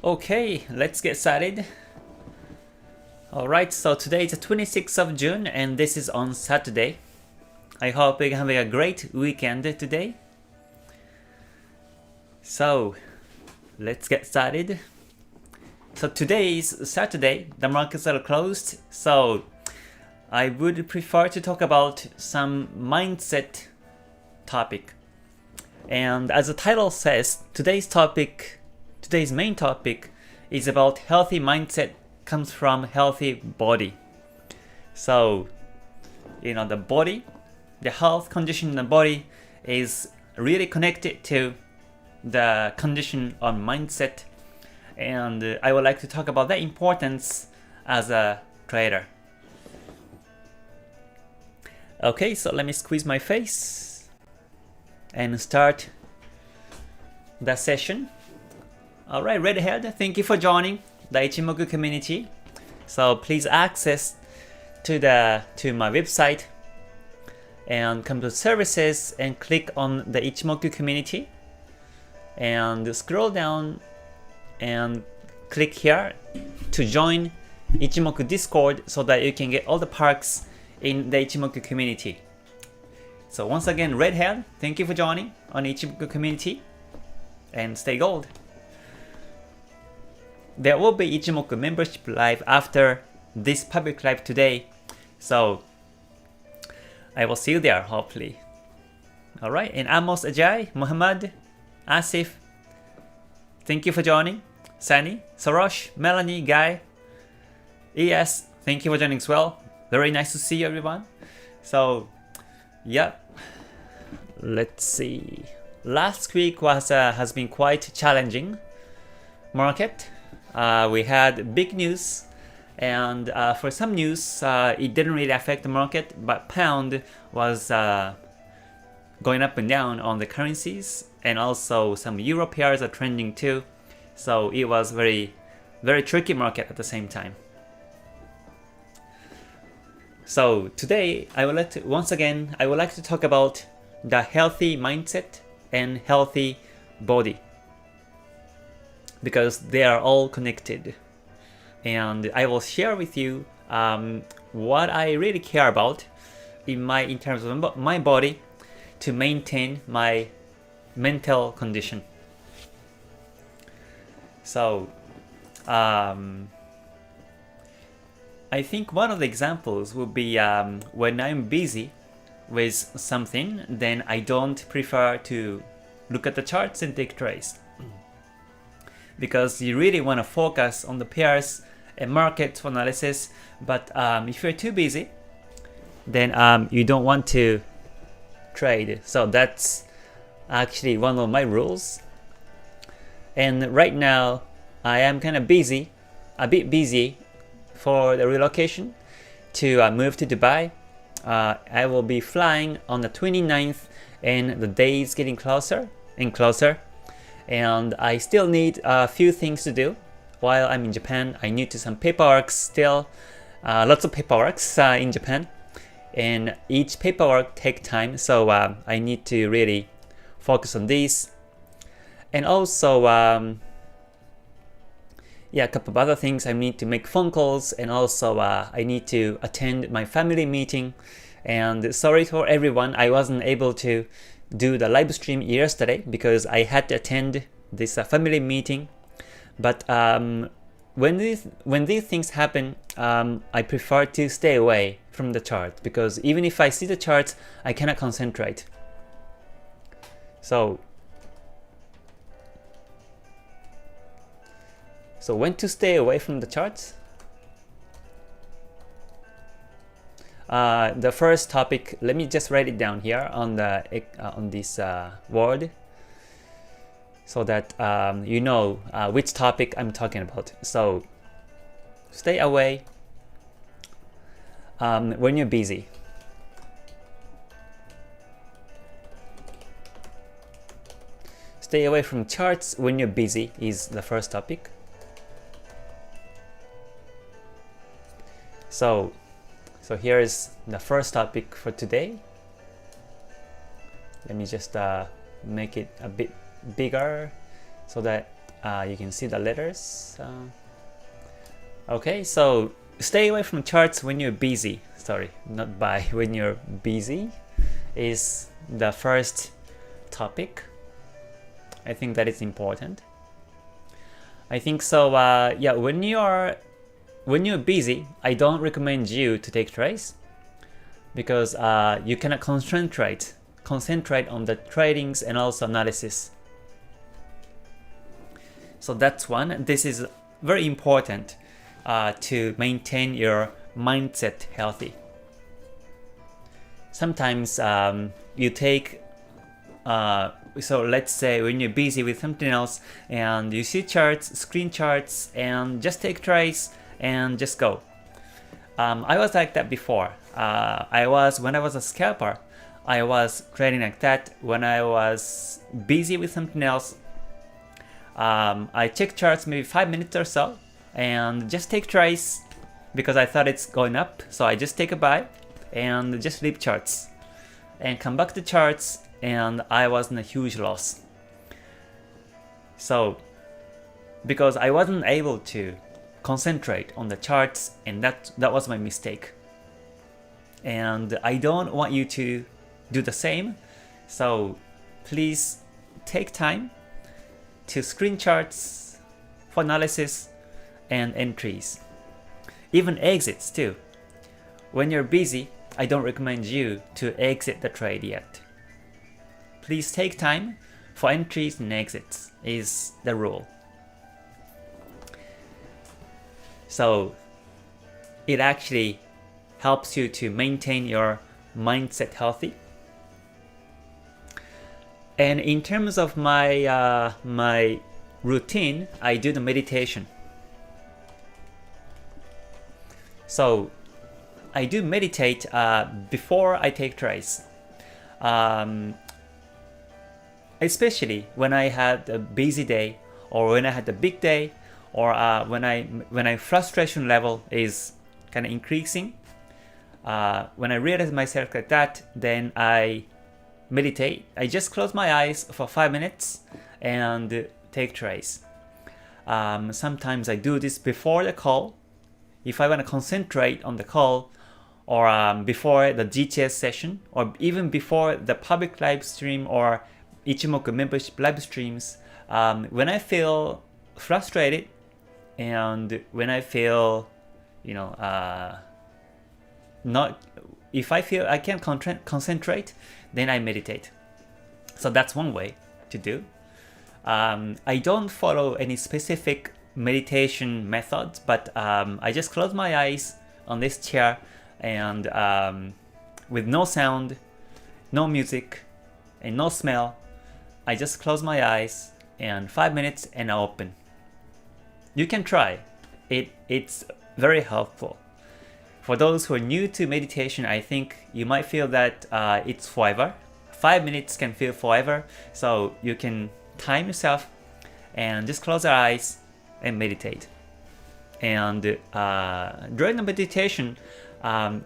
Okay, let's get started. Alright, so today is the 26th of June and this is on Saturday. I hope you're having a great weekend today. So, let's get started. So today is Saturday, the markets are closed, so I would prefer to talk about some mindset topic. And as the title says, today's main topic is about healthy mindset comes from healthy body. So, the body, the health condition in the body is really connected to the condition on mindset. And I would like to talk about that importance as a trader. Okay, so let me squeeze my face and start the session. Alright, Redhead, thank you for joining the Ichimoku community. So please access to my website and come to services and click on the Ichimoku community and scroll down and click here to join Ichimoku Discord so that you can get all the perks in the Ichimoku community. So once again, Redhead, thank you for joining on Ichimoku community and stay gold. There will be Ichimoku membership live after this public live today, so I will see you there hopefully. Alright, and Amos, Ajay, Muhammad, Asif, thank you for joining. Sani, Sarosh, Melanie, Guy, ES, thank you for joining as well. Very nice to see you everyone. So yeah, let's see. Last week has been quite challenging market. We had big news, and for some news it didn't really affect the market, but pound was going up and down on the currencies, and also some euro pairs are trending too. So it was very tricky market at the same time. So today I would like to talk about the healthy mindset and healthy body, because they are all connected, and I will share with you what I really care about in terms of my body to maintain my mental condition. So I think one of the examples would be when I'm busy with something, then I don't prefer to look at the charts and take trades, because you really want to focus on the pairs and market analysis. But if you're too busy, then you don't want to trade. So that's actually one of my rules. And right now I am kind of busy, a bit busy for the relocation to move to Dubai. I will be flying on the 29th, and the day is getting closer and closer. And I still need a few things to do while I'm in Japan. I need to some paperwork still, lots of paperwork in Japan, and each paperwork take time. So I need to really focus on these, and also a couple of other things. I need to make phone calls, and also I need to attend my family meeting. And sorry for everyone, I wasn't able to do the live stream yesterday because I had to attend this family meeting. But when these things happen, I prefer to stay away from the chart, because even if I see the charts, I cannot concentrate. So when to stay away from the charts? The first topic, let me just write it down here on this word, so that you know which topic I'm talking about. So stay away when you're busy. Stay away from charts when you're busy is the first topic. So here is the first topic for today. Let me just make it a bit bigger so that You can see the letters. Okay, so stay away from charts when you're busy. Sorry, not by, when you're busy is the first topic. I think that is important. I think so. Yeah, when you're busy, I don't recommend you to take trades because you cannot concentrate on the tradings and also analysis. So that's one. This is very important to maintain your mindset healthy. Sometimes you take so let's say when you're busy with something else and you see charts, screen charts, and just take trades and just go. I was like that before. When I was a scalper, I was trading like that. When I was busy with something else, I check charts maybe 5 minutes or so and just take trades because I thought it's going up. So I just take a buy and just leave charts and come back to charts, and I was in a huge loss. So because I wasn't able to concentrate on the charts, and that was my mistake. And I don't want you to do the same. So please take time to screen charts for analysis and entries. Even exits too. When you're busy, I don't recommend you to exit the trade yet. Please take time for entries and exits is the rule. So it actually helps you to maintain your mindset healthy. And in terms of my my routine, I do the meditation. So I do meditate before I take trades. Especially when I had a busy day, or when I had a big day, or when I frustration level is kind of increasing. When I realize myself like that, then I meditate. I just close my eyes for 5 minutes and take trades. Sometimes I do this before the call, if I want to concentrate on the call, or before the GTS session, or even before the public live stream or Ichimoku membership live streams. When I feel frustrated and when I feel, if I feel I can't concentrate, then I meditate. So that's one way to do. I don't follow any specific meditation methods, but I just close my eyes on this chair and with no sound, no music, and no smell, I just close my eyes and 5 minutes and I open. You can try. It's very helpful. For those who are new to meditation, I think you might feel that it's forever. 5 minutes can feel forever, so you can time yourself and just close your eyes and meditate. And during the meditation,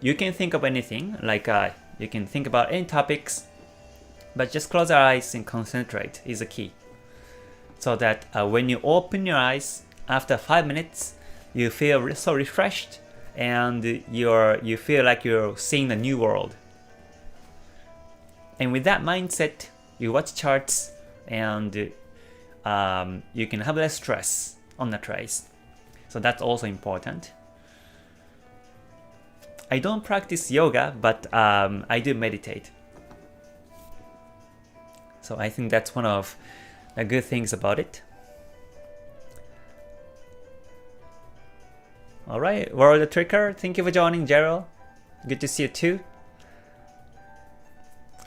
you can think of anything, like you can think about any topics, but just close your eyes and concentrate is the key. So that when you open your eyes after 5 minutes, you feel so refreshed and you feel like you're seeing a new world. And with that mindset, you watch charts and you can have less stress on the trades. So that's also important. I don't practice yoga, but I do meditate. So I think that's one of the good things about it. Alright, World the Tricker, thank you for joining, Gerald. Good to see you too.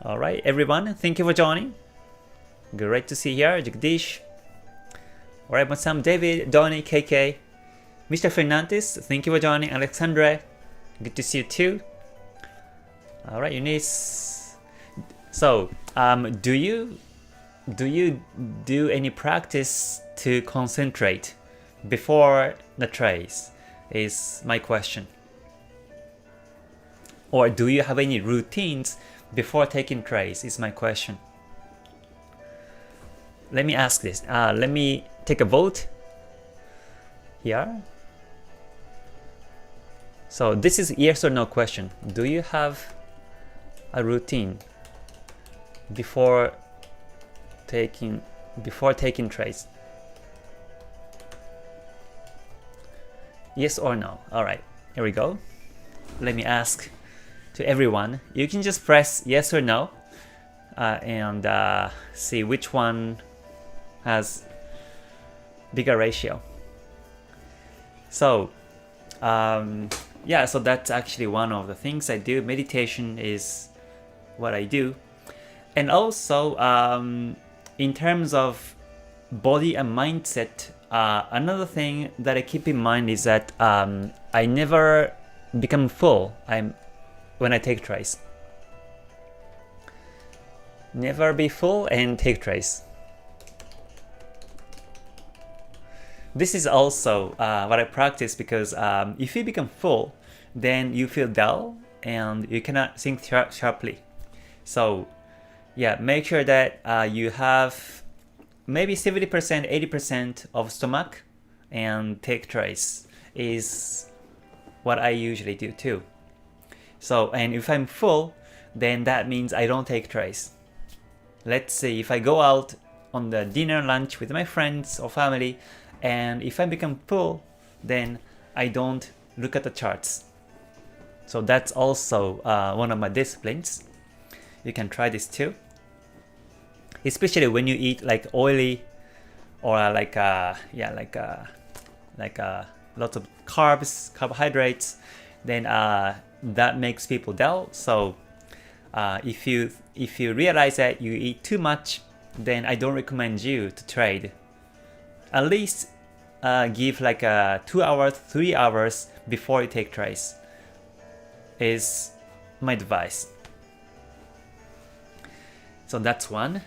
Alright, everyone, thank you for joining. Great to see you here, Jagdish. Alright, Masam, David, Donnie, KK. Mr. Fernandez, thank you for joining. Alexandre, good to see you too. Alright, Eunice. So, do you do any practice to concentrate before the trades? Is my question. Or do you have any routines before taking trades? Is my question. Let me ask this. Let me take a vote here. So this is yes or no question. Do you have a routine before taking trades? Yes or no? All right, here we go. Let me ask to everyone. You can just press yes or no and see which one has bigger ratio. So yeah, so that's actually one of the things I do. Meditation is what I do. And also in terms of body and mindset, another thing that I keep in mind is that I never become full when I take trades. Never be full and take trades. This is also what I practice, because if you become full, then you feel dull and you cannot think sharply. So yeah, make sure that you have maybe 70%, 80% of stomach and take trades is what I usually do too. So, and if I'm full, then that means I don't take trades. Let's say if I go out on the dinner, lunch with my friends or family, and if I become full, then I don't look at the charts. So that's also one of my disciplines. You can try this too. Especially when you eat like oily or like lots of carbs, carbohydrates, then that makes people dull. So if you realize that you eat too much, then I don't recommend you to trade. At least give like 2 hours, 3 hours before you take trades is my advice. So that's one.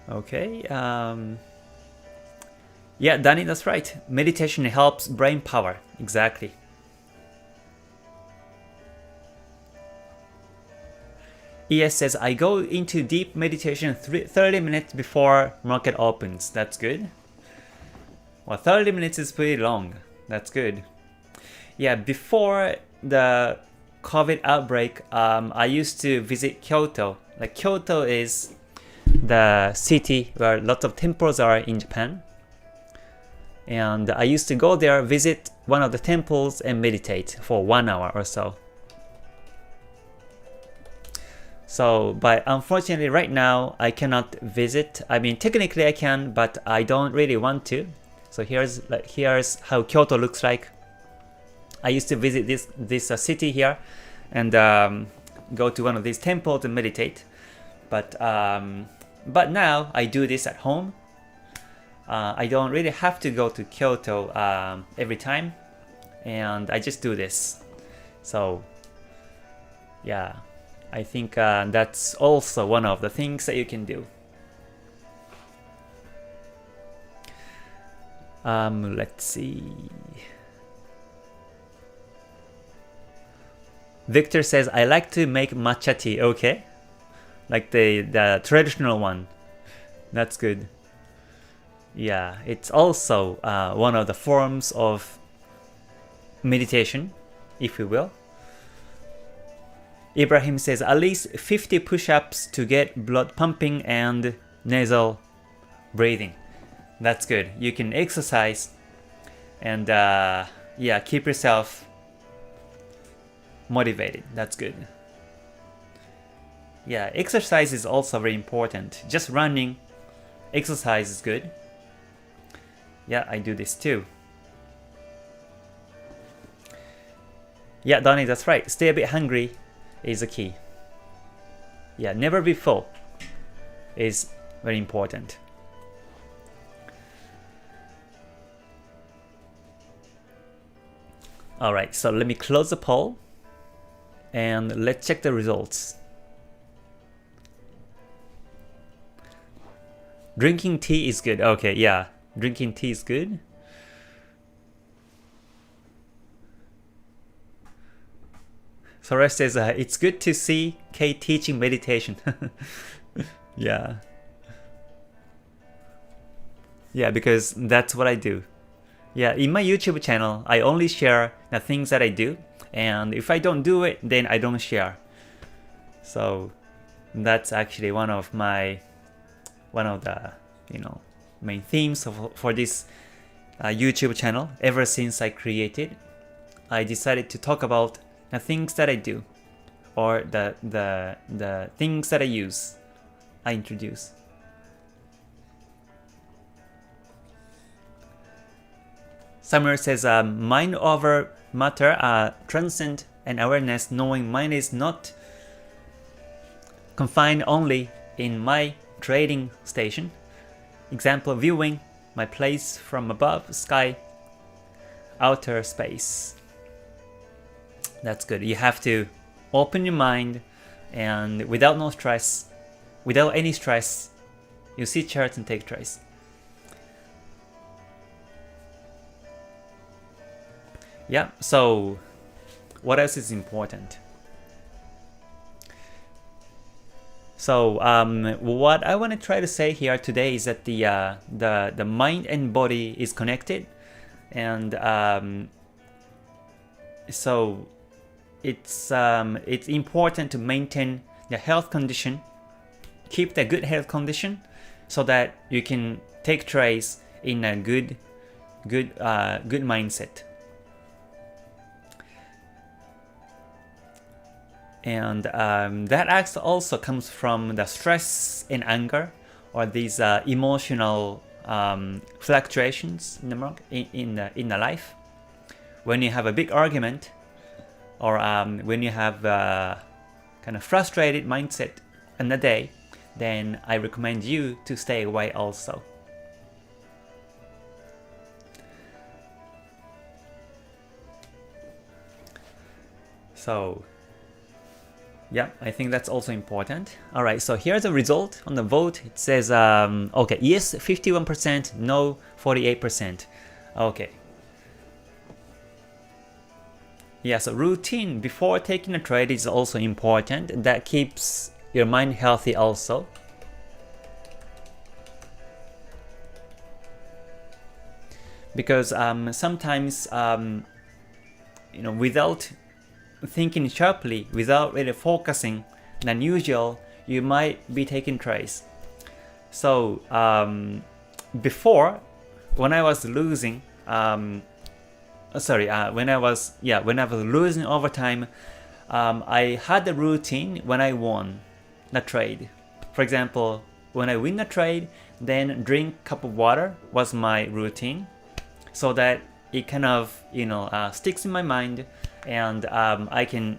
Okay. Yeah, Danny, that's right. Meditation helps brain power. Exactly. ES says, I go into deep meditation 30 minutes before market opens. That's good. Well, 30 minutes is pretty long. That's good. Yeah, before the COVID outbreak, I used to visit Kyoto. Like Kyoto is the city where lots of temples are in Japan. And I used to go there, visit one of the temples and meditate for 1 hour or so. So, but unfortunately right now I cannot visit. I mean, technically I can, but I don't really want to. So here's how Kyoto looks like. I used to visit this city here and go to one of these temples and meditate. But now I do this at home. I don't really have to go to Kyoto every time, and I just do this. So yeah, I think that's also one of the things that you can do. Let's see. Victor says, I like to make matcha tea. Okay, like the traditional one. That's good. Yeah, it's also one of the forms of meditation, if you will. Ibrahim says, at least 50 push-ups to get blood pumping and nasal breathing. That's good. You can exercise and yeah, keep yourself motivated. That's good. Yeah, exercise is also very important. Just running, exercise is good. Yeah, I do this too. Yeah, Donnie, that's right. Stay a bit hungry is the key. Yeah, never be full is very important. Alright, so let me close the poll and let's check the results. Drinking tea is good. Okay, yeah. Drinking tea is good. Soresh says, it's good to see Kate teaching meditation. Yeah. Yeah, because that's what I do. Yeah, in my YouTube channel, I only share the things that I do. And if I don't do it, then I don't share. So that's actually one of the main themes for this YouTube channel. Ever since I created, I decided to talk about the things that I do, or the things that I introduce. Samuel says, mind over matter, transcend and awareness, knowing mind is not confined only in my trading station. Example, viewing my place from above, sky, outer space. That's good. You have to open your mind, and without any stress, you see charts and take trades. Yeah, so what else is important? So what I want to try to say here today is that the mind and body is connected, and so it's important to maintain the health condition, keep the good health condition, so that you can take trades in a good mindset. And that also comes from the stress and anger, or these emotional fluctuations in the market, in the life. When you have a big argument, or when you have kind of frustrated mindset in the day, then I recommend you to stay away also. So yeah, I think that's also important. All right, so here's the result on the vote. It says, okay, yes, 51%, no, 48%. Okay. Yeah, so routine before taking a trade is also important. That keeps your mind healthy also. Because sometimes, without thinking sharply, without really focusing than usual, you might be taking trades. So before, when I was losing, when I was losing over time, I had a routine when I won the trade. For example, when I win the trade, then drink a cup of water was my routine, so that it kind of sticks in my mind. And I can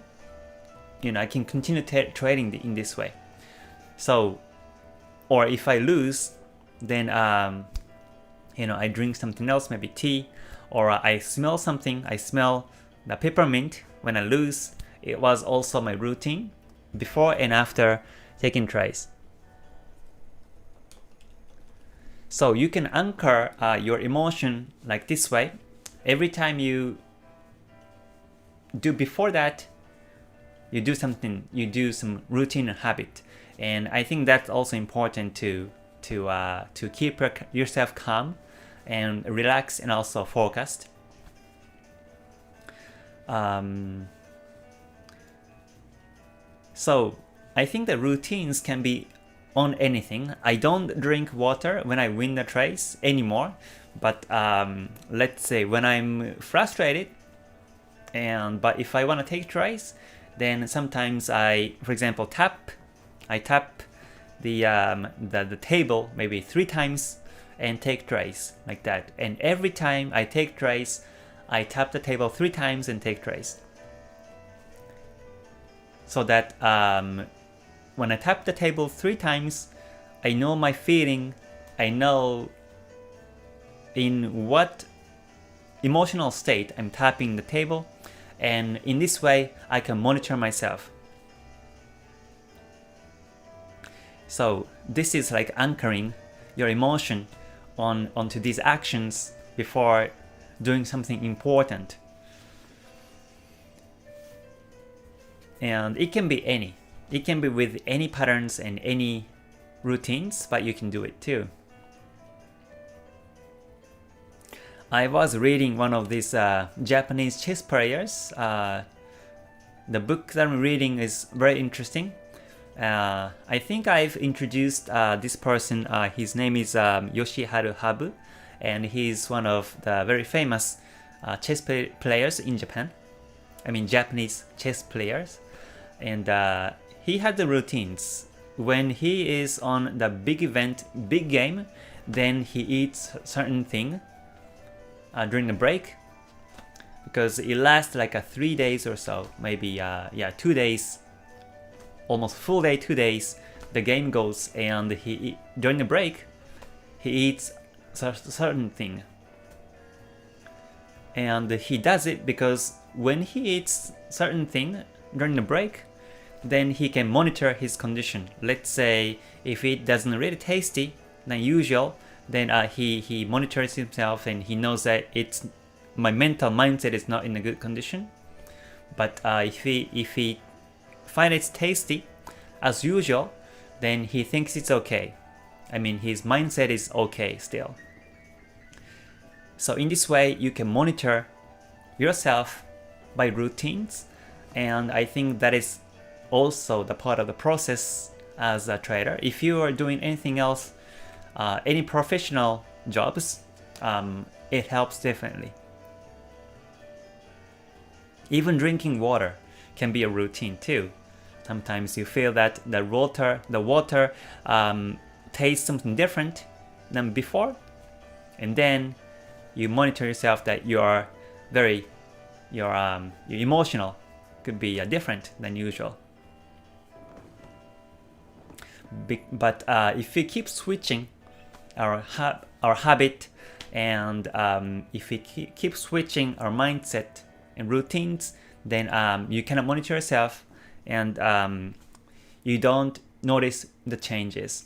continue trading in this way. So, or if I lose, then I drink something else, maybe tea, or I smell something. I smell the peppermint when I lose. It was also my routine before and after taking trades. So you can anchor your emotion like this way. Every time you do before that, you do something, you do some routine and habit, and I think that's also important to keep yourself calm and relaxed and also focused. So I think the routines can be on anything. I don't drink water when I win the trades anymore, but let's say when I'm frustrated, but if I want to take trades, then sometimes for example, I tap the table maybe 3 times and take trades like that. And every time I take trades, I tap the table 3 times and take trades. So that when I tap the table 3 times, I know my feeling, I know in what emotional state I'm tapping the table, and in this way I can monitor myself. So this is like anchoring your emotion onto these actions before doing something important. And it can be any. It can be with any patterns and any routines, but you can do it too. I was reading one of these Japanese chess players. The book that I'm reading is very interesting. I think I've introduced this person. His name is Yoshiharu Habu, and he's one of the very famous chess players in Japan. I mean Japanese chess players. And he had the routines. When he is on the big event, big game, then he eats certain thing during the break, because it lasts like 3 days or so, maybe 2 days, almost full day, 2 days. The game goes, and during the break, he eats certain thing, and he does it because when he eats certain thing during the break, then he can monitor his condition. Let's say if it doesn't really tasty than usual, then he monitors himself and he knows that my mental mindset is not in a good condition. But if he finds it tasty as usual, then he thinks it's okay. I mean, his mindset is okay still. So in this way, you can monitor yourself by routines, and I think that is also the part of the process as a trader. If you are doing anything else, any professional jobs, it helps definitely. Even drinking water can be a routine too. Sometimes you feel that the water tastes something different than before, and then you monitor yourself that your emotional could be different than usual. But if we keep switching our habit, and if we keep switching our mindset and routines, then you cannot monitor yourself, and you don't notice the changes.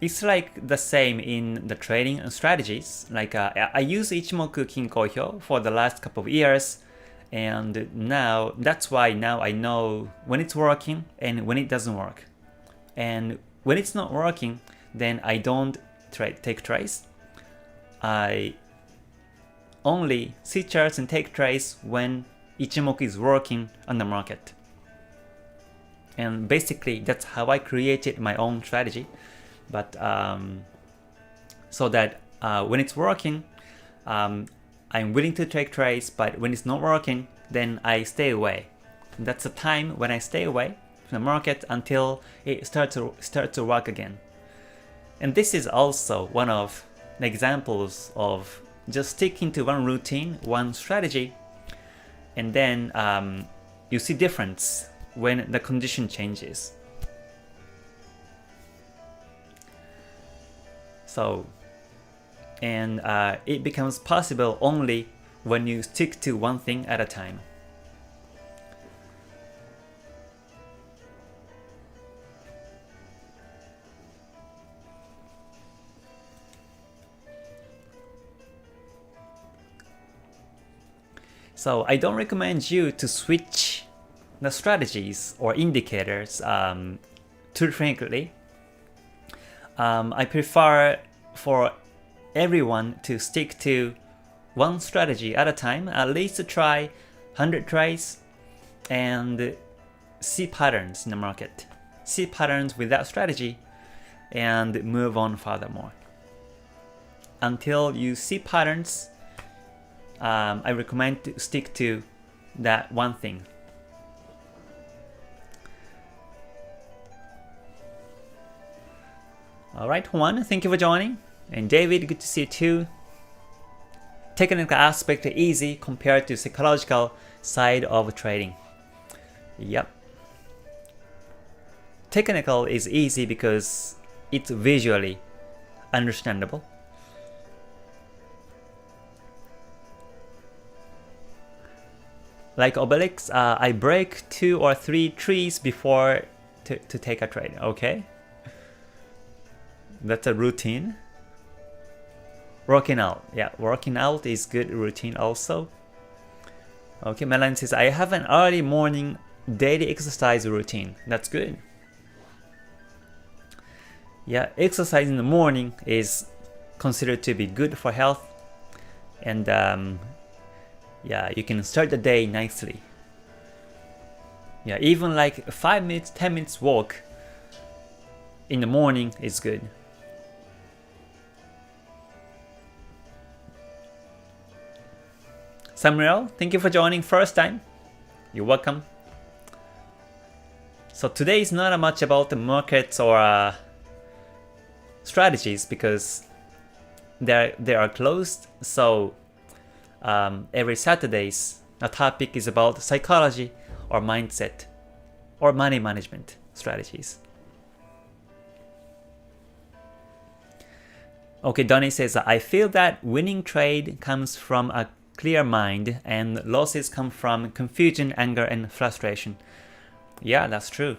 It's like the same in the trading and strategies. Like I use Ichimoku Kinko for the last couple of years, and now that's why now I know when it's working and when it doesn't work. And when it's not working, then I don't take trades. I only see charts and take trades when Ichimoku is working on the market. And basically, that's how I created my own strategy. But so that when it's working, I'm willing to take trades. But when it's not working, then I stay away. And that's the time when I stay away from the market until it starts to work again. And this is also one of the examples of just sticking to one routine, one strategy, and then you see difference when the condition changes. So, and it becomes possible only when you stick to one thing at a time. So I don't recommend you to switch the strategies or indicators too frequently. I prefer for everyone to stick to one strategy at a time, at least to try 100 trades and see patterns in the market. See patterns with that strategy and move on furthermore. Until you see patterns, I recommend to stick to that one thing. Alright, Juan, thank you for joining. And David, good to see you too. Technical aspect easy compared to psychological side of trading. Yep. Technical is easy because it's visually understandable. Like Obelix, I break 2 or 3 trees before to take a trade, okay? That's a routine. Working out, yeah, working out is good routine also. Okay, Melanie says, I have an early morning daily exercise routine. That's good. Yeah, exercise in the morning is considered to be good for health. And yeah, you can start the day nicely. Yeah, even like 5 minutes, 10 minutes walk in the morning is good. Samuel, thank you for joining first time. You're welcome. So today is not much about the markets or strategies because they are closed. So every Saturdays, a topic is about psychology or mindset or money management strategies. Okay, Donnie says, I feel that winning trade comes from a clear mind and losses come from confusion, anger, and frustration. Yeah, that's true.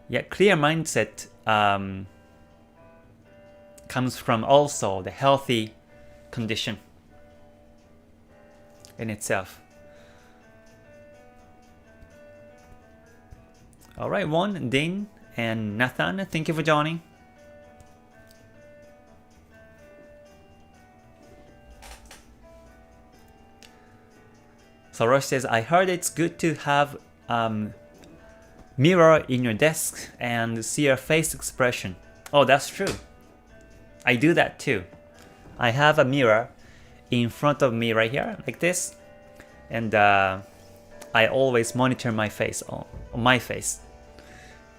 Yeah, clear mindset comes from also the healthy condition in itself. Alright, Won, Dean, and Nathan, thank you for joining. So Rosh says, I heard it's good to have mirror in your desk and see your face expression. Oh, that's true. I do that too. I have a mirror in front of me right here, like this. And I always monitor my face, on my face.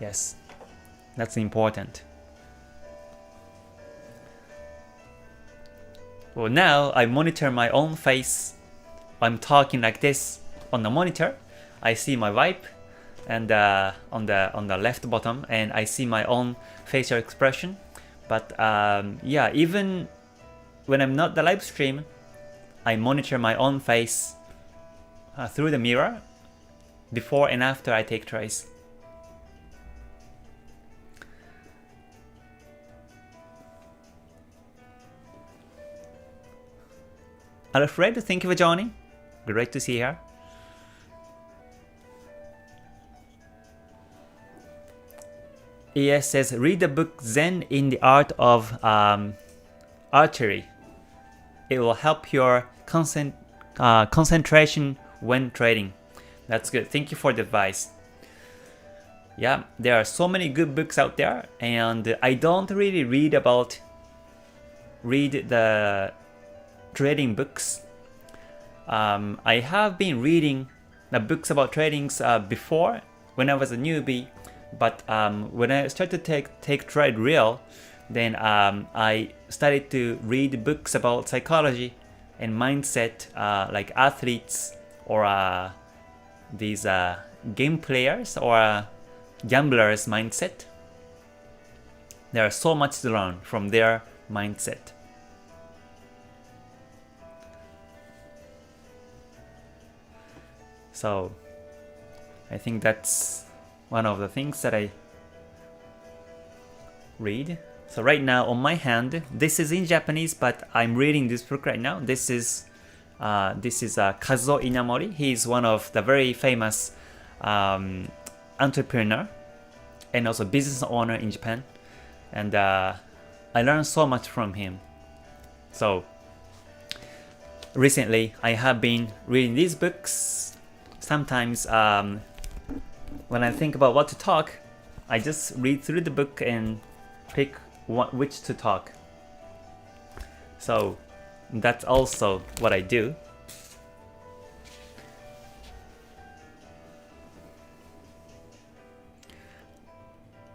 Yes, that's important. Well, now I monitor my own face. I'm talking like this on the monitor. I see my wipe and on the left bottom, and I see my own facial expression. But yeah, even when I'm not the live stream, I monitor my own face through the mirror before and after I take trades. Alfred, thank you for joining. Great to see you here. ES says, read the book Zen in the Art of Archery. It will help your concentration when trading. That's good. Thank you for the advice. Yeah, there are so many good books out there, and I don't really read the trading books. I have been reading the books about tradings before when I was a newbie, but when I started to take trade real, then I started to read books about psychology and mindset, like athletes or these game players or gamblers' mindset. There is so much to learn from their mindset. So I think that's one of the things that I read. So right now on my hand, this is in Japanese, but I'm reading this book right now. This is Kazuo Inamori. He is one of the very famous entrepreneur and also business owner in Japan. And I learned so much from him. So recently I have been reading these books. Sometimes when I think about what to talk, I just read through the book and pick which to talk. So that's also what I do.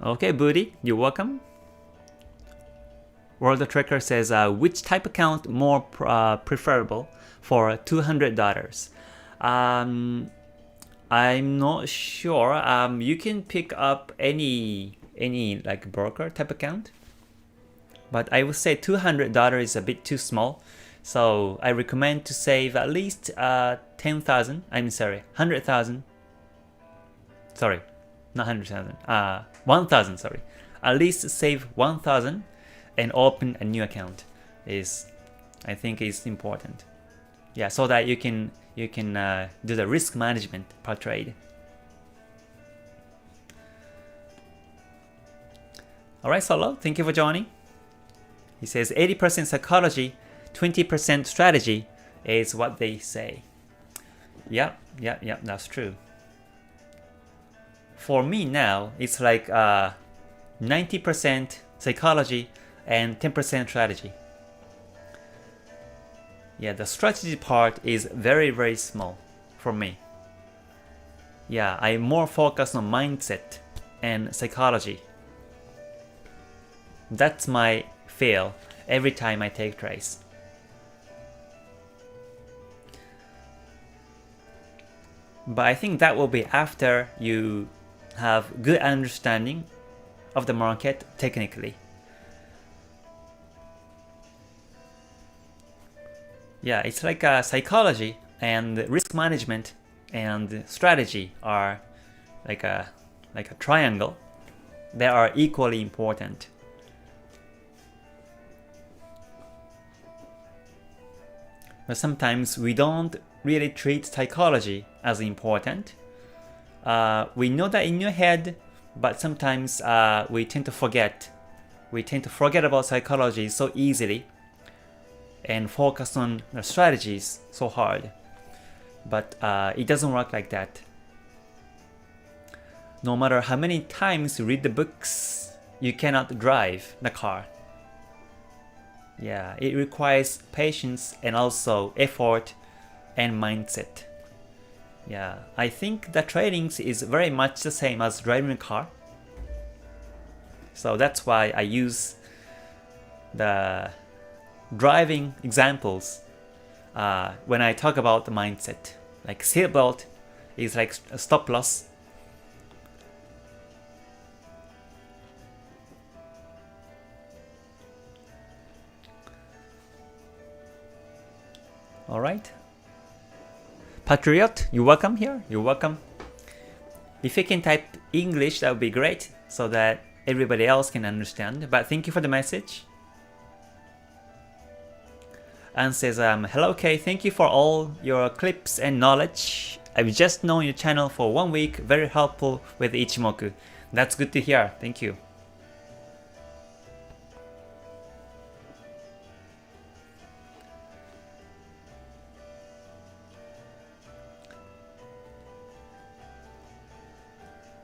Okay, Booty, you're welcome. World Tracker says, which type account more preferable for $200? I'm not sure. You can pick up any like broker type account, but I would say $200 is a bit too small. So I recommend to save at least 10,000. I'm sorry, 100,000. Sorry, not 100,000. 1,000. Sorry, at least save 1,000 and open a new account is I think is important. Yeah, so that you can do the risk management per trade. Alright, Solo, thank you for joining. He says 80% psychology, 20% strategy is what they say. Yeah, that's true. For me now, it's like 90% psychology and 10% strategy. Yeah, the strategy part is very, very small for me. Yeah, I more focus on mindset and psychology. That's my feel every time I take trades. But I think that will be after you have good understanding of the market technically. Yeah, it's like psychology and risk management and strategy are like a triangle. They are equally important. But sometimes we don't really treat psychology as important. We know that in your head, but sometimes we tend to forget. We tend to forget about psychology so easily and focus on the strategies so hard. But it doesn't work like that. No matter how many times you read the books, you cannot drive the car. Yeah, it requires patience and also effort and mindset. Yeah, I think the trading is very much the same as driving a car. So that's why I use the driving examples when I talk about the mindset. Like seatbelt is like a stop loss. All right. Patriot, you're welcome here. You're welcome. If you can type English, that would be great so that everybody else can understand. But thank you for the message. And says, hello Kay, thank you for all your clips and knowledge. I've just known your channel for 1 week. Very helpful with Ichimoku. That's good to hear. Thank you.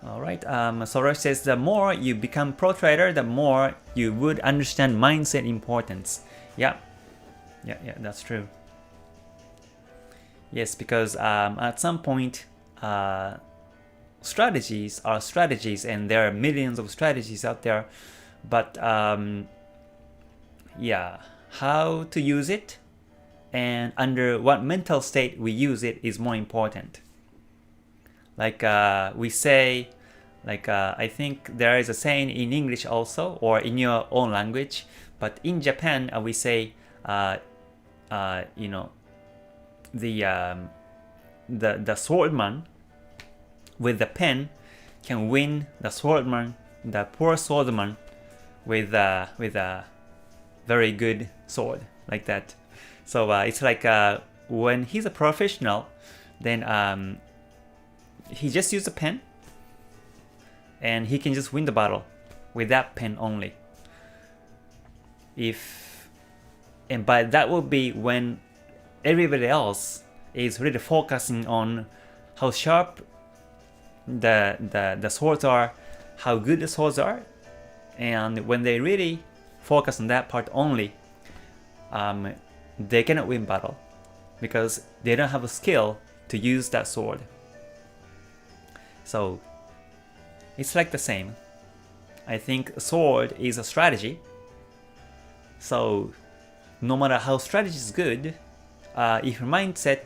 Alright, Soros says the more you become pro trader, the more you would understand mindset importance. Yeah, that's true. Yes, because at some point, strategies are strategies and there are millions of strategies out there. But yeah, how to use it and under what mental state we use it is more important. Like we say, like I think there is a saying in English also, or in your own language, but in Japan we say, you know, the swordman with the pen can win the swordman, the poor swordman with a very good sword, like that. So it's like when he's a professional, then he just uses a pen and he can just win the battle with that pen only. But that will be when everybody else is really focusing on how sharp the swords are, how good the swords are, and when they really focus on that part only, they cannot win battle because they don't have a skill to use that sword. So it's like the same. I think sword is a strategy. So no matter how strategy is good, if your mindset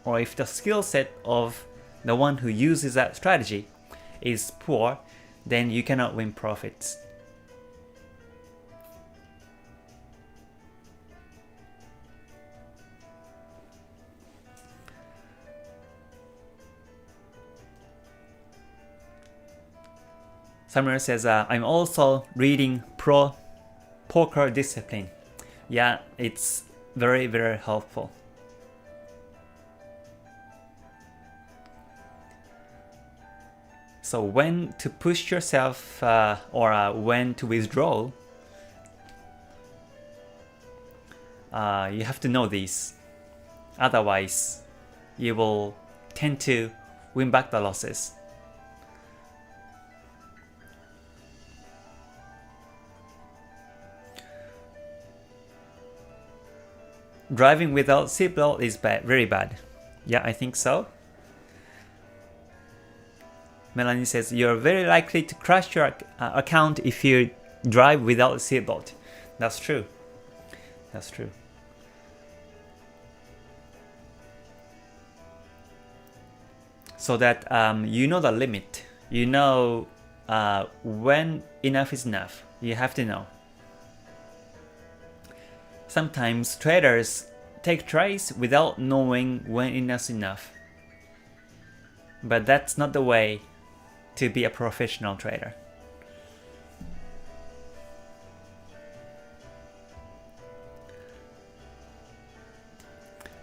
or if the skill set of the one who uses that strategy is poor, then you cannot win profits. Samuel says, I'm also reading Pro Poker Discipline. Yeah, it's very, very helpful. So when to push yourself or when to withdraw, you have to know these. Otherwise, you will tend to win back the losses. Driving without seatbelt is bad, very bad. Yeah, I think so. Melanie says, you're very likely to crash your account if you drive without a seatbelt. That's true. That's true. So that you know the limit. You know when enough is enough. You have to know. Sometimes traders take trades without knowing when enough is enough. But that's not the way to be a professional trader.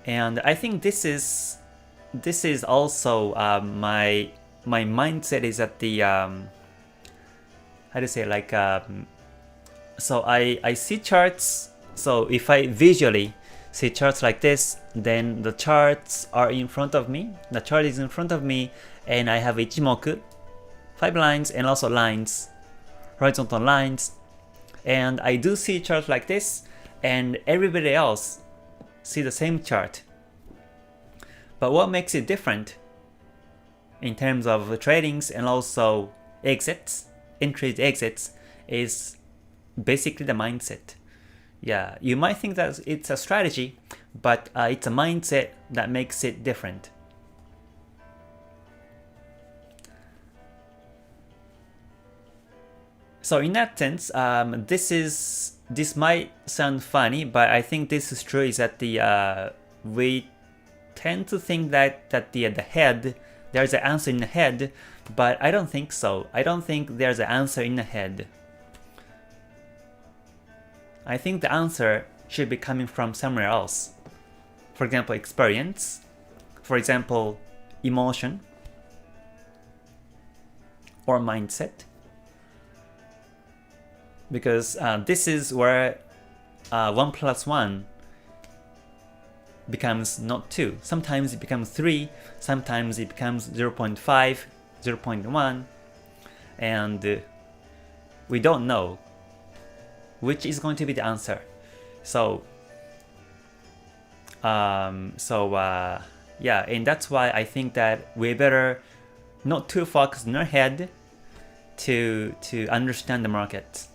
And I think this is also my mindset is at the how to say, like so I see charts. So if I visually see charts like this, then the charts are in front of me. The chart is in front of me, and I have Ichimoku, 5 lines, and also lines, horizontal lines. And I do see charts like this, and everybody else see the same chart. But what makes it different in terms of tradings and also exits, entries, exits, is basically the mindset. Yeah, you might think that it's a strategy, but it's a mindset that makes it different. So in that sense, this might sound funny, but I think this is true. Is that the we tend to think that the head, there's an answer in the head, but I don't think so. I don't think there's an answer in the head. I think the answer should be coming from somewhere else. For example, experience. For example, emotion or mindset. Because this is where 1 plus 1 becomes not 2. Sometimes it becomes 3. Sometimes it becomes 0.5, 0.1. And we don't know which is going to be the answer. So yeah, and that's why I think that we better not too focus on our head to understand the market.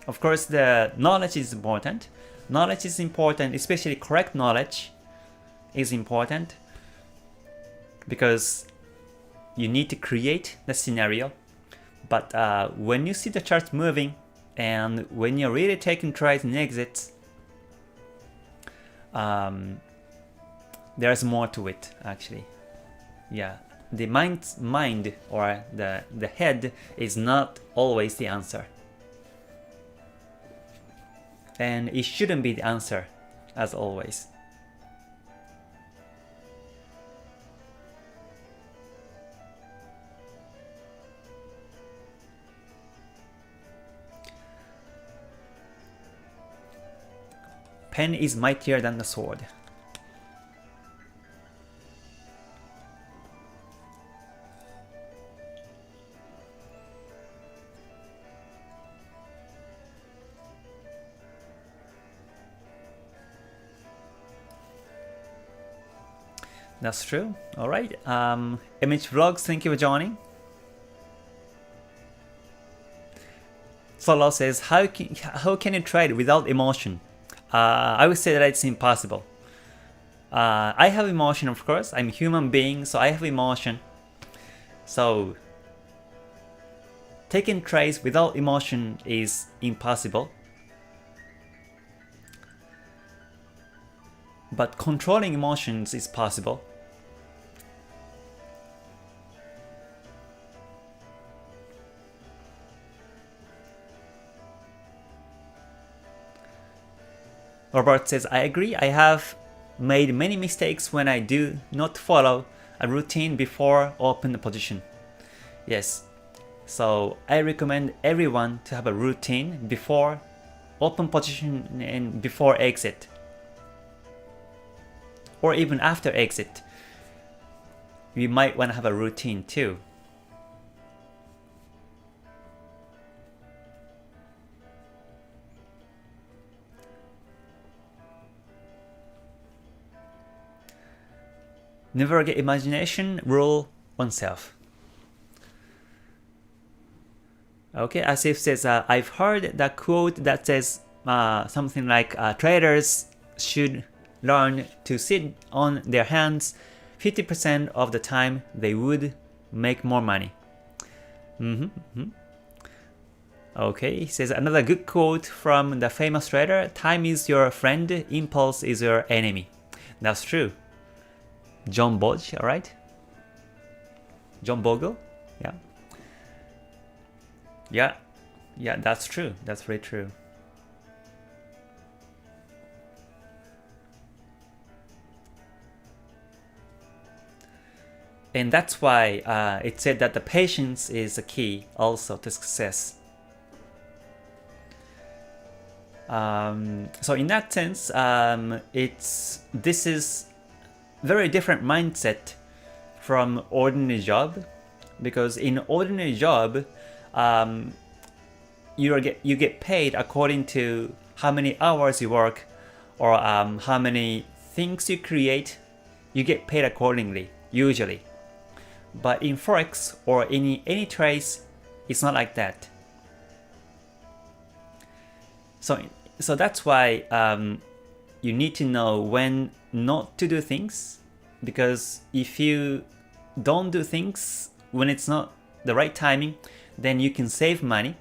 Of course, the knowledge is important. Knowledge is important, especially correct knowledge is important, because you need to create the scenario. But when you see the charts moving, and when you're really taking trades and exits, there's more to it, actually. Yeah, the mind or the head is not always the answer. And it shouldn't be the answer, as always. Pen is mightier than the sword. That's true. All right. MH Vlogs, thank you for joining. Solo says, how can you trade without emotion? I would say that it's impossible. I have emotion, of course. I'm a human being, so I have emotion. So taking trades without emotion is impossible. But controlling emotions is possible. Robert says, I agree. I have made many mistakes when I do not follow a routine before open position. Yes. So I recommend everyone to have a routine before open position and before exit. Or even after exit. You might want to have a routine too. Never get imagination, rule oneself. Okay, Asif says, I've heard that quote that says something like traders should learn to sit on their hands 50% of the time they would make more money. Okay, he says another good quote from the famous trader, time is your friend, impulse is your enemy. That's true. John Bogle, alright? John Bogle? Yeah, that's true. That's very true. And that's why it said that the patience is the key also to success. So in that sense, this is very different mindset from ordinary job, because in ordinary job, you get paid according to how many hours you work or how many things you create. You get paid accordingly usually. But in Forex or any trades, it's not like that. So that's why you need to know when not to do things, because if you don't do things when it's not the right timing, then you can save money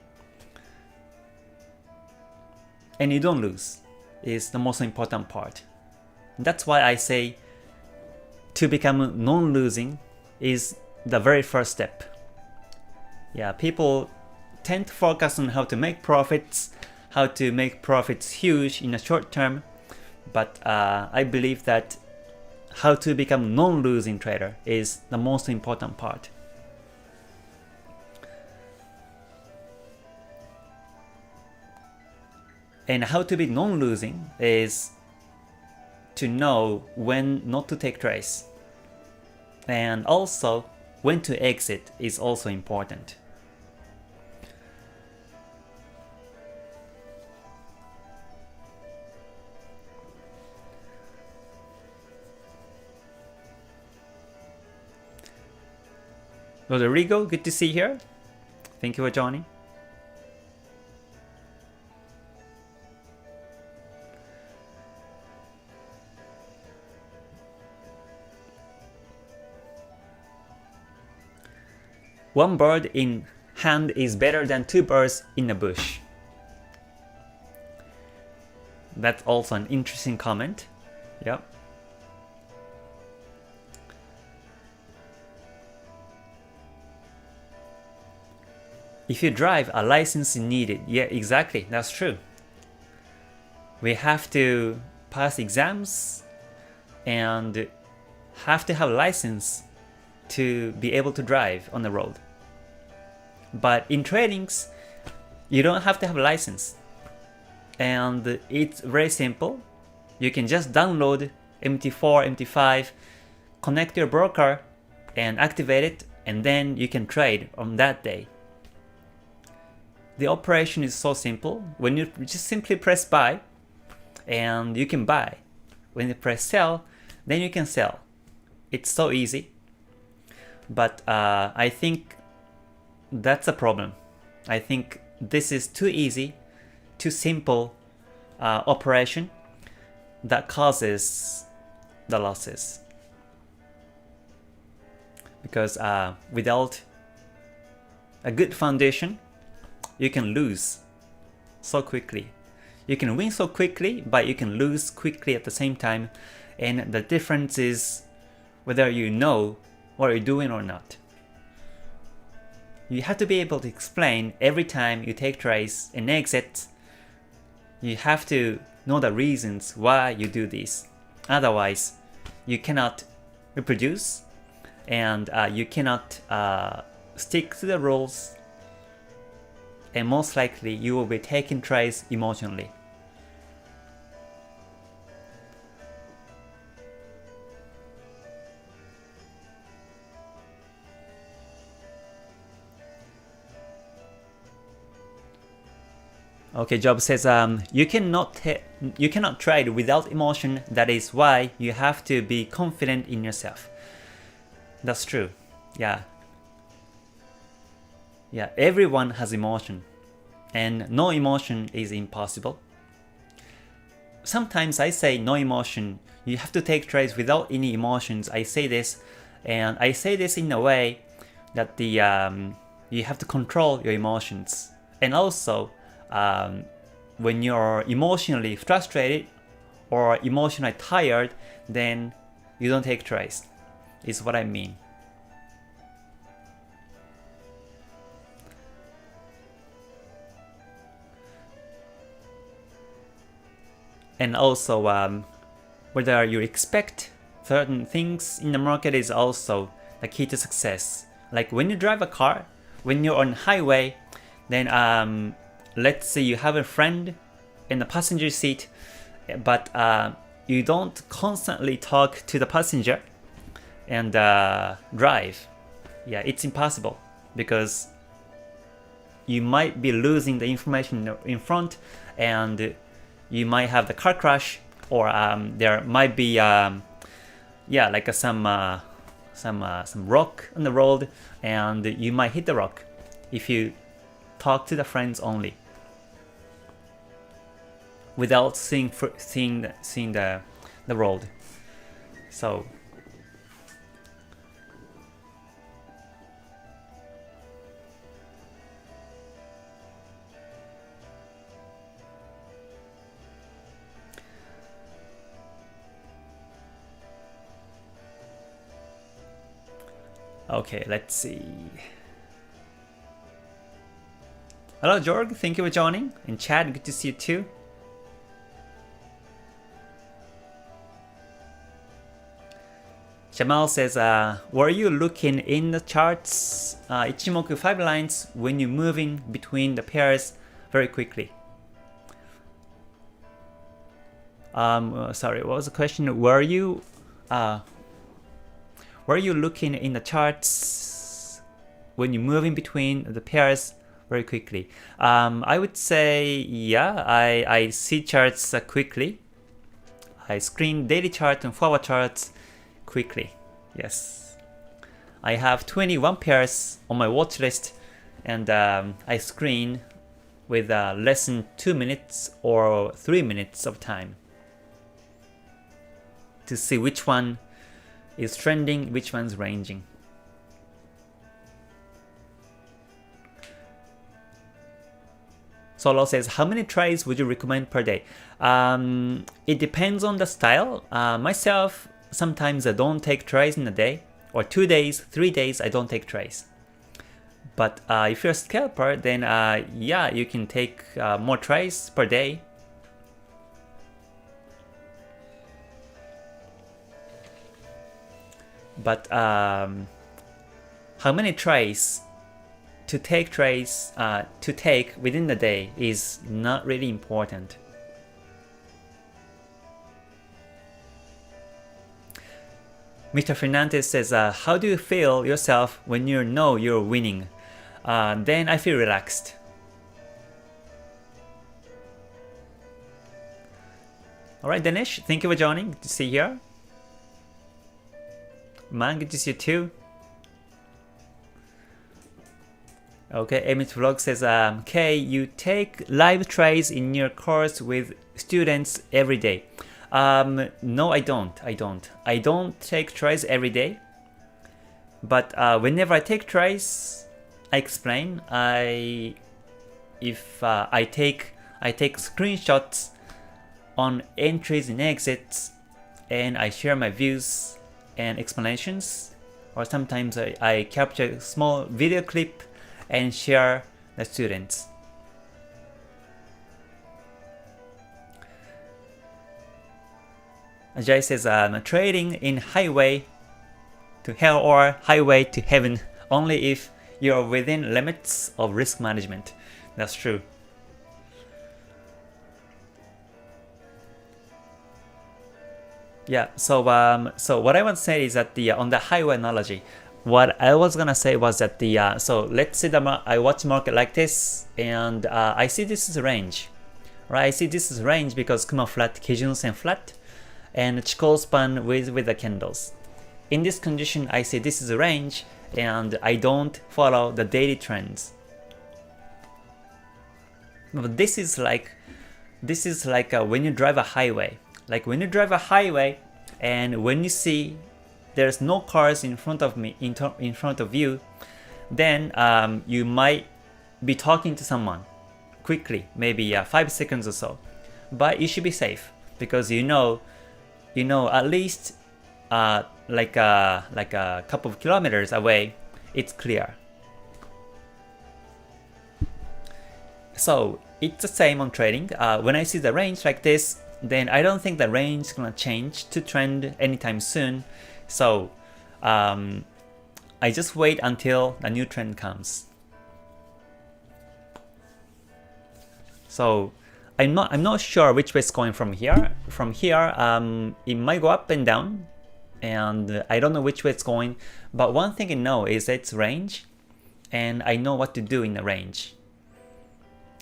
and you don't lose. Is the most important part. That's why I say to become non-losing is the very first step. Yeah, people tend to focus on how to make profits, how to make profits huge in the short term, but I believe that how to become non-losing trader is the most important part. And how to be non-losing is to know when not to take trades. And also, when to exit is also important. Rodrigo, good to see you here. Thank you for joining. One bird in hand is better than two birds in a bush. That's also an interesting comment. Yep. If you drive, a license is needed. Yeah, exactly. That's true. We have to pass exams and have to have a license to be able to drive on the road. But in tradings, you don't have to have a license. And it's very simple. You can just download MT4, MT5, connect your broker and activate it, and then you can trade on that day. The operation is so simple. When you just simply press buy, and you can buy. When you press sell, then you can sell. It's so easy. But I think that's a problem. I think this is too easy, too simple operation that causes the losses. Because without a good foundation, you can lose so quickly. You can win so quickly, but you can lose quickly at the same time. And the difference is whether you know what you're doing or not. You have to be able to explain every time you take trades and exit. You have to know the reasons why you do this. Otherwise, you cannot reproduce and you cannot stick to the rules, and most likely you will be taking trades emotionally. Okay, Job says you cannot trade without emotion. That is why you have to be confident in yourself. That's true. Yeah, everyone has emotion, and no emotion is impossible. Sometimes I say no emotion, you have to take trades without any emotions. I say this, and I say this in a way that you have to control your emotions. And also, when you're emotionally frustrated or emotionally tired, then you don't take trades, is what I mean. And also, whether you expect certain things in the market is also the key to success. Like when you drive a car, when you're on highway, then let's say you have a friend in the passenger seat, but you don't constantly talk to the passenger and drive. Yeah, it's impossible because you might be losing the information in front, and you might have the car crash, or there might be like some rock on the road, and you might hit the rock if you talk to the friends only without seeing the road. So okay, let's see. Hello, Jorg. Thank you for joining. And Chad, good to see you too. Jamal says, were you looking in the charts, Ichimoku 5 lines, when you're moving between the pairs very quickly? Sorry, what was the question? Were you looking in the charts when you're moving between the pairs very quickly? I would say, yeah, I see charts quickly. I screen daily chart and forward charts quickly. Yes, I have 21 pairs on my watch list, and I screen with less than 2 minutes or 3 minutes of time to see which one is trending, which one's ranging. Solo says, how many trades would you recommend per day? It depends on the style. Myself, sometimes I don't take trades in a day, or 2 days, 3 days I don't take trades. But if you're a scalper, then yeah, you can take more trades per day. But how many trades to take within the day is not really important. Mr. Fernandez says, how do you feel yourself when you know you're winning? Then I feel relaxed. Alright, Dinesh, thank you for joining. Good to see you here. Man, good to see you too. Okay, Emmett Vlog says, Kay, you take live trades in your course with students every day. No, I don't. I don't take trades every day. But whenever I take trades, I explain. I take screenshots on entries and exits, and I share my views and explanations. Or sometimes I capture a small video clip and share the students. Jai says, trading in highway to hell or highway to heaven only if you're within limits of risk management. That's true. Yeah, so what I want to say is that on the highway analogy, what I was gonna say was that so let's say that I watch market like this, and I see this is a range, right? I see this is a range because Kumo flat, Kijun Sen flat, and Chikou span with the candles. In this condition, I say this is a range, and I don't follow the daily trends. But this is like when you drive a highway. Like when you drive a highway, and when you see there's no cars in front of me, in front of you, then you might be talking to someone quickly, maybe 5 seconds or so. But you should be safe because you know at least like a couple of kilometers away, it's clear. So it's the same on trading. When I see the range like this, then I don't think the range is gonna change to trend anytime soon. So I just wait until the new trend comes. So I'm not sure which way it's going from here. From here, it might go up and down, and I don't know which way it's going. But one thing I know is it's range, and I know what to do in the range.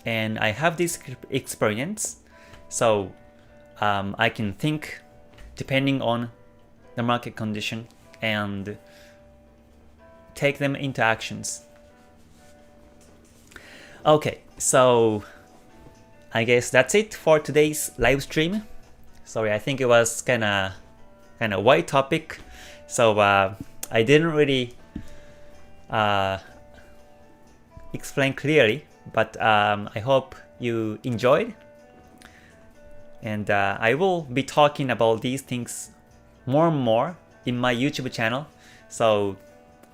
And I have this experience, so I can think depending on the market condition and take them into actions. Okay, so I guess that's it for today's live stream. Sorry, I think it was kind of wide topic, so I didn't really explain clearly, but I hope you enjoyed. And I will be talking about these things more and more in my YouTube channel. So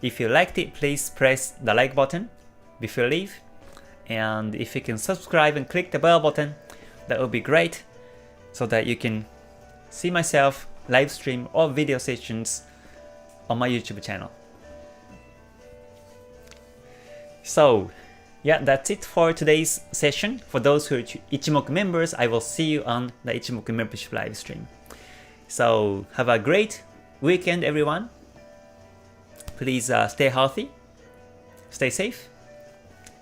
if you liked it, please press the like button before you leave. And if you can subscribe and click the bell button, that would be great, so that you can see myself live stream or video sessions on my YouTube channel. So yeah, that's it for today's session. For those who are Ichimoku members, I will see you on the Ichimoku membership live stream. So have a great weekend, everyone. Please stay healthy, stay safe,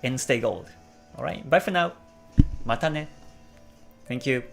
and stay gold. Alright, bye for now. Mata ne. Thank you.